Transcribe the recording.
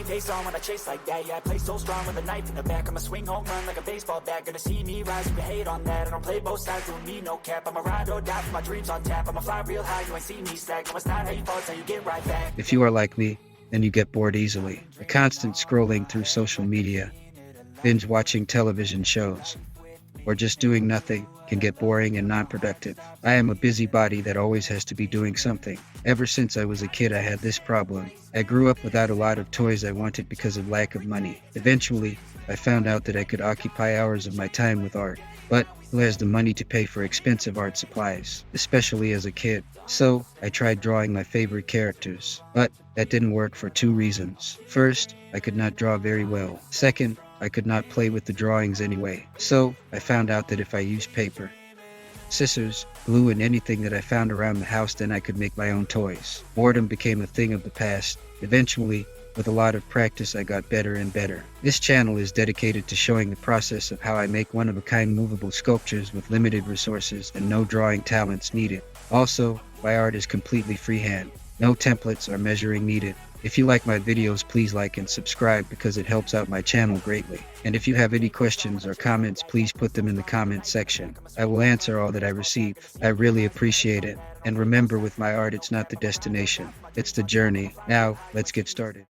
face on when I chase like that. Yeah, I play so strong with a knife in the back. I'ma swing home run like a baseball bat. Gonna see me rise, you can hate on that. I don't play both sides, doing me no cap. I'ma ride or die for my dreams on tap. I'ma fly real high, you ain't see me slack. No, it's not how you fall, it's how you get right back. If you are like me, then you get bored easily. The constant scrolling through social media, binge watching television shows, or just doing nothing can get boring and non-productive. I am a busybody that always has to be doing something. Ever since I was a kid, I had this problem. I grew up without a lot of toys I wanted because of lack of money. Eventually, I found out that I could occupy hours of my time with art. But who has the money to pay for expensive art supplies, especially as a kid? So, I tried drawing my favorite characters. But that didn't work for two reasons. First, I could not draw very well. Second, I could not play with the drawings anyway. So, I found out that if I used paper, scissors, glue, and anything that I found around the house, then I could make my own toys. Boredom became a thing of the past. Eventually, with a lot of practice, I got better and better. This channel is dedicated to showing the process of how I make one-of-a-kind movable sculptures with limited resources and no drawing talents needed. Also, my art is completely freehand. No templates or measuring needed. If you like my videos, please like and subscribe because it helps out my channel greatly. And if you have any questions or comments, please put them in the comment section. I will answer all that I receive. I really appreciate it. And remember, with my art, it's not the destination, it's the journey. Now, let's get started.